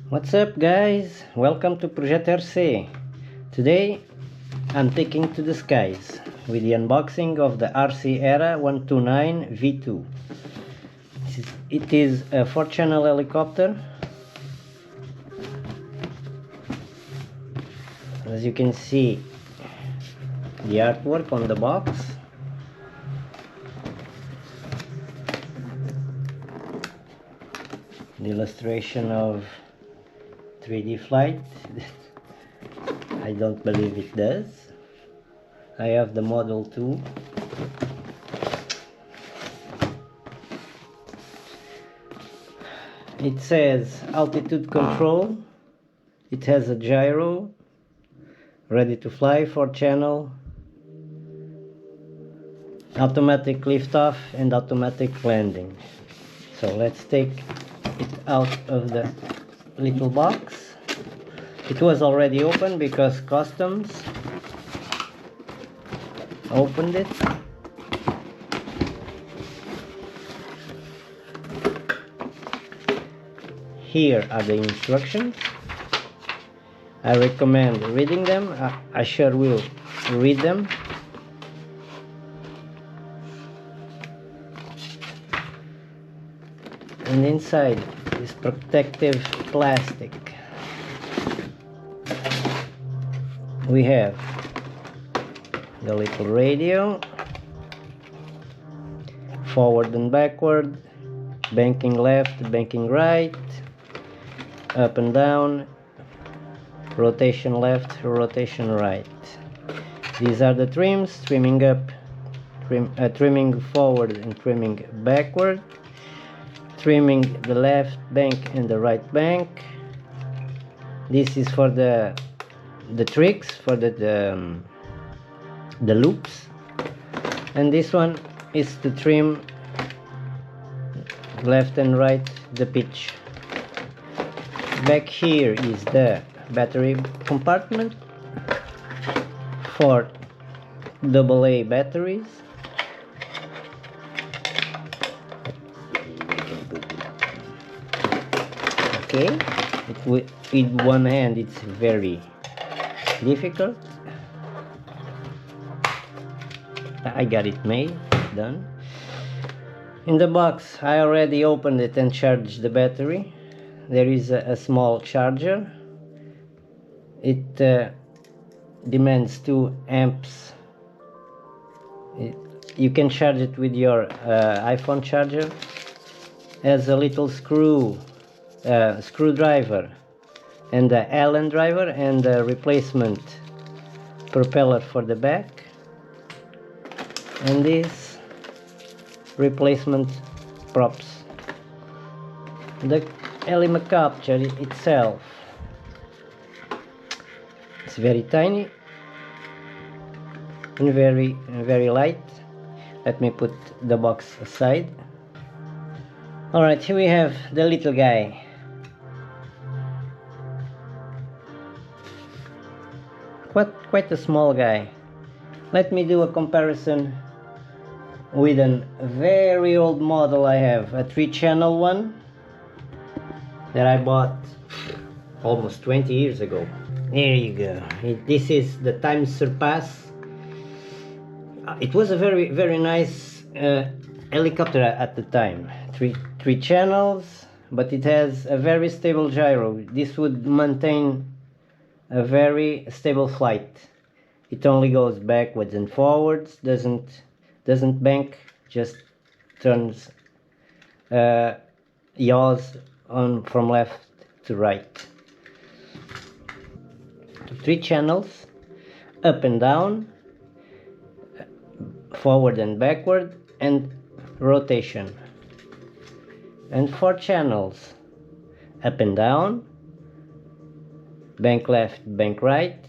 What's up guys, welcome to Project RC. Today I'm taking to the skies with the unboxing of the RC ERA C129 V2. It is a 4-channel helicopter. As you can see, the artwork on the box. The illustration of 3D flight. I don't believe it does. I have the model too. It says altitude control. It has a gyro, ready to fly, 4-channel, automatic liftoff and automatic landing. So let's take it out of the little box. It was already open because customs opened it. Here are the instructions. I recommend reading them. I sure will read them. And inside is protective plastic. We have the little radio, forward and backward, banking left, banking right, up and down, rotation left, rotation right. These are the trims: trimming up, trimming forward and trimming backward, trimming the left bank and the right bank. This is for the tricks, for the loops, and this one is to trim left and right the pitch. Back here is the battery compartment for AA batteries. Okay, with one hand it's very difficult. I got it made, done. In the box I already opened it and charged the battery. There is a small charger. It demands 2 amps. You can charge it with your iPhone charger. Has a little screwdriver and the Allen driver and a replacement propeller for the back, and these replacement props. The helicopter itself is very tiny and very light. Let me put the box aside. Alright, here we have the little guy. Quite a small guy. Let me do a comparison with a very old model I have, a 3-channel one that I bought almost 20 years ago. There you go. This is the Time Surpass. It was a very nice helicopter at the time. Three channels, but it has a very stable gyro. This would maintain a very stable flight. It only goes backwards and forwards, doesn't bank, just turns, yaws on from left to right. 3 channels, up and down, forward and backward, and rotation. And 4 channels, up and down, bank left, bank right,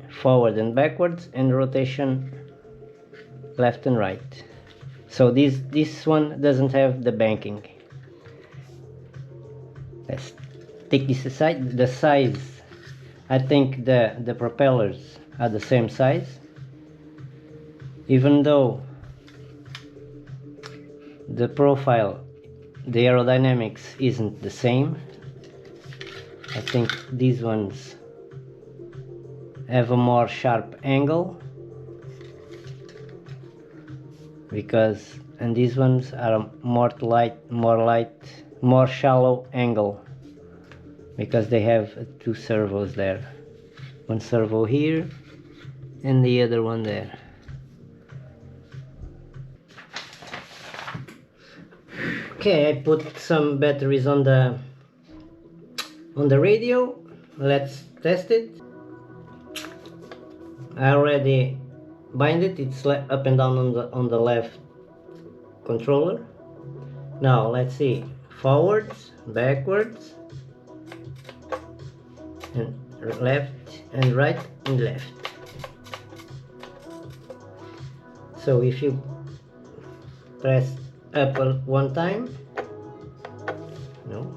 forward and backwards, and rotation left and right. So this one doesn't have the banking. Let's take this aside. The size, I think the propellers are the same size, even though the profile, the aerodynamics isn't the same. I think these ones have a more sharp angle, and these ones are more shallow angle, because they have two servos there, one servo here and the other one there. Okay, I put some batteries on the radio. Let's test it. I already bind it. It's up and down on the left controller. Now let's see, forwards, backwards, and left and right and left. So if you press up one time, no,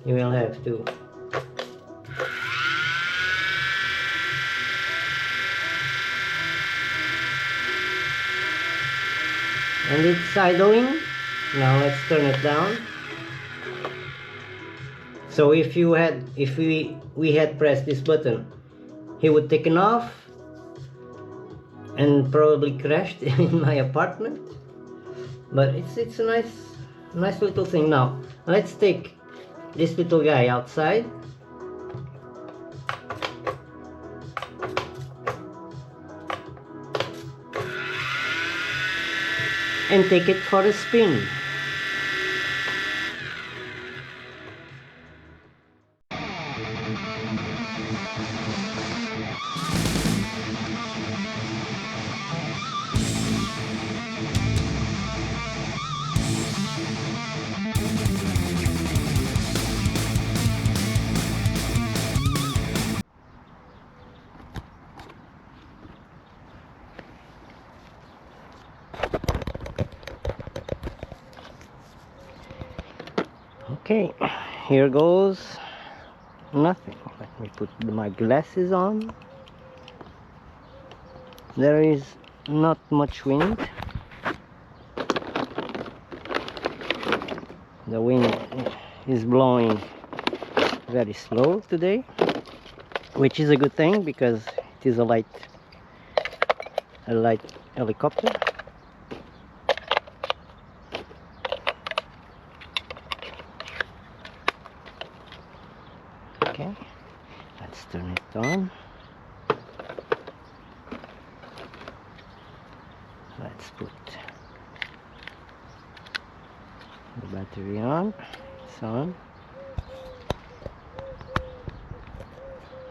you will have to and it's idling. Now let's turn it down. So if we had pressed this button, he would taken off and probably crashed in my apartment. But it's a nice little thing. Now let's take this little guy outside. And take it for a spin. Okay, here goes nothing. Let me put my glasses on. There is not much wind. The wind is blowing very slow today, which is a good thing because it is a light helicopter. Okay, let's turn it on. Let's put the battery on. It's on.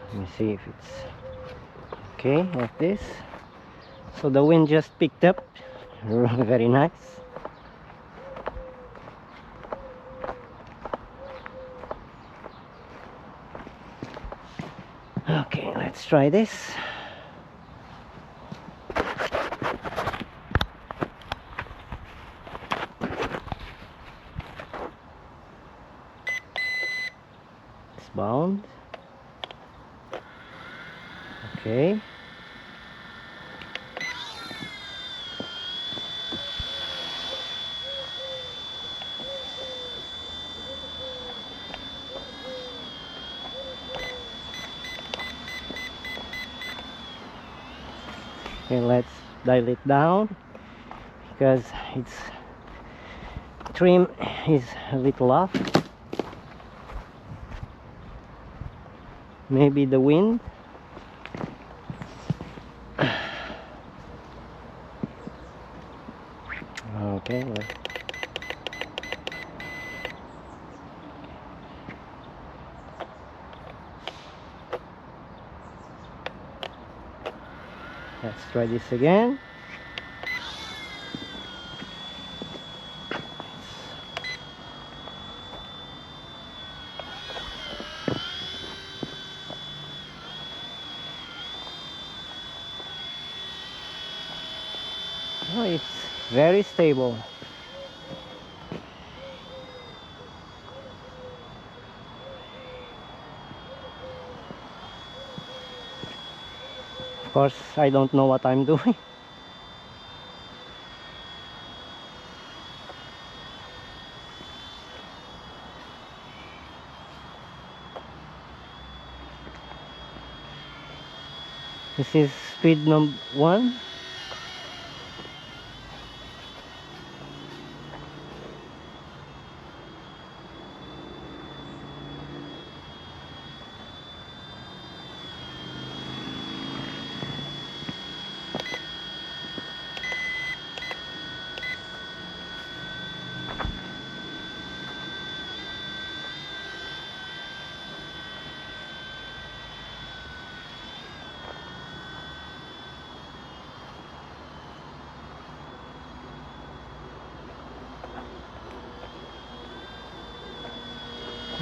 Let me see if it's okay like this. So the wind just picked up. Very nice. Okay, let's try this. It's bound. Okay. Okay, let's dial it down because its trim is a little off. Maybe the wind. Okay, let's try this again. Oh, it's very stable. Of course, I don't know what I'm doing. This is speed number 1.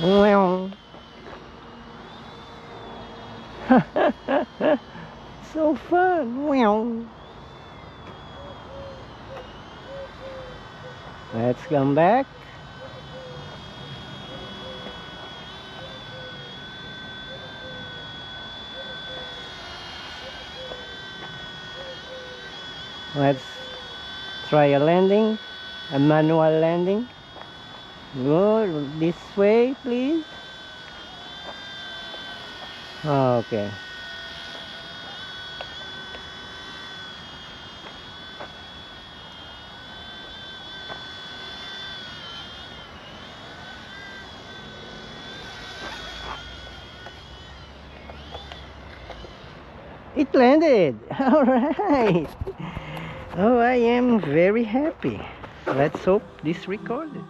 Wow. So fun. Wow. Let's come back. Let's try a landing, a manual landing. Go this way, please. Okay. It landed. All right. Oh, I am very happy. Let's hope this recorded.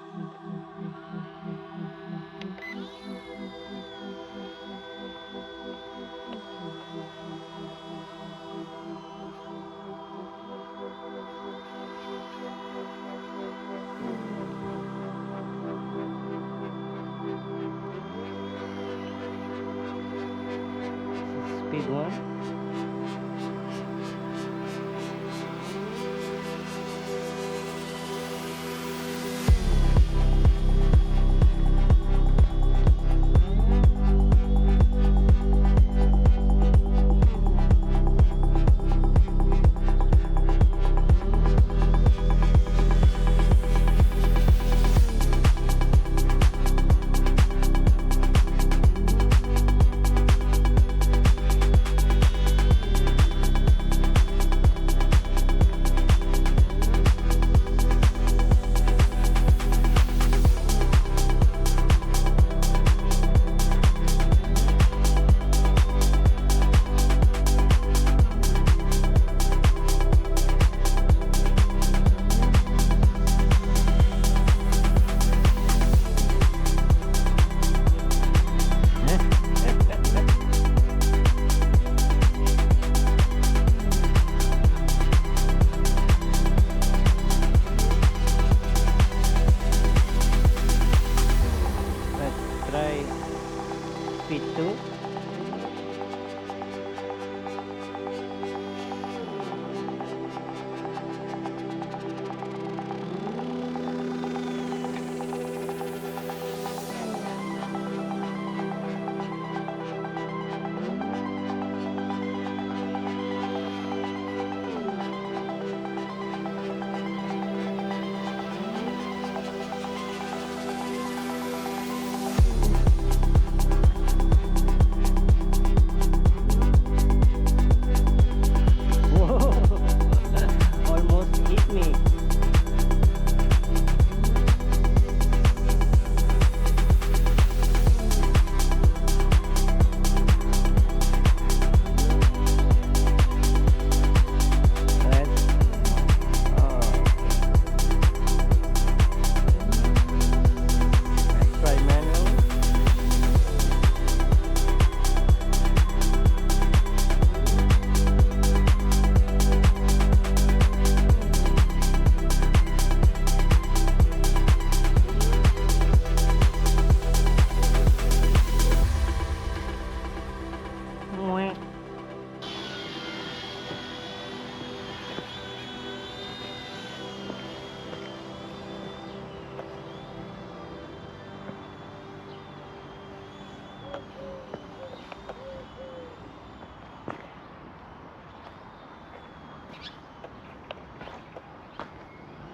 Speed 1. V2.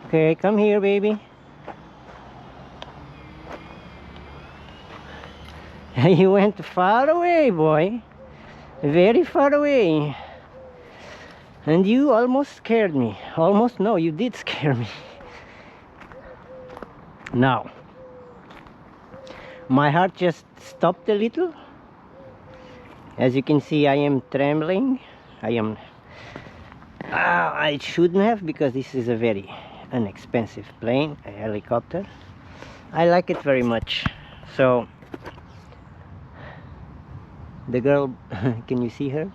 Okay, come here, baby. You went far away, boy. Very far away. And you almost scared me. Almost, no, you did scare me. Now, my heart just stopped a little. As you can see, I am trembling. I shouldn't have, because this is a very inexpensive plane, a helicopter. I like it very much. So, the girl, can you see her?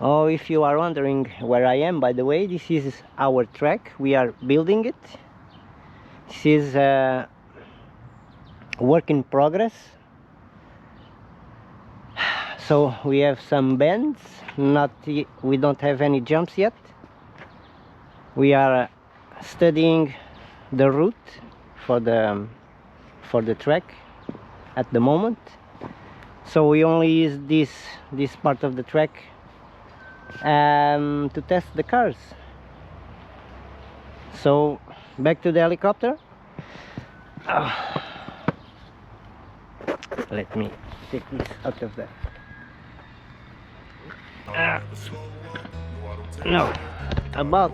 Oh, if you are wondering where I am, by the way, this is our track. We are building it. This is a work in progress. So we have some bends. We don't have any jumps yet. We are studying the route for the track at the moment. So we only use this part of the track to test the cars. So back to the helicopter. Let me take this out of there. No, about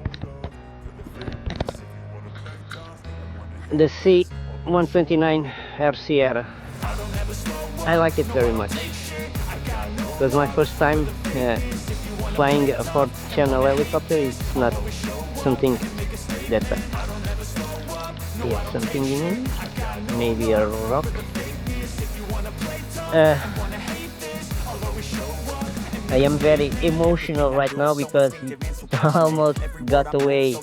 the C129 RC ERA. I like it very much. It was my first time flying a 4th-channel helicopter. It's not something that something in it, maybe a rock. I am very emotional right now because it almost got away.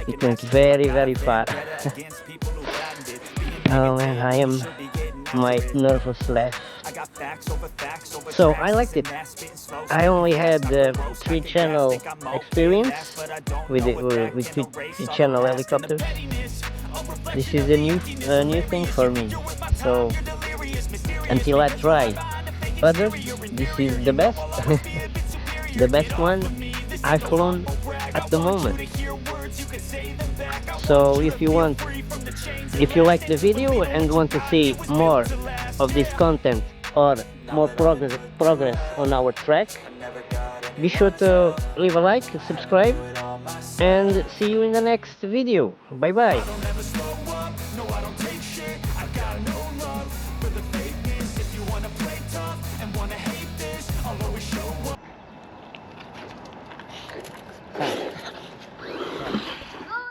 It went very, very far. Oh man, I am my nervous laugh. So I liked it. I only had 3-channel experience with 3-channel helicopters. This is a new thing for me. So until I try others, this is the best. The best one I've flown at the moment. So if you like the video and want to see more of this content or more progress on our track, be sure to leave a like, subscribe, and see you in the next video. Bye bye.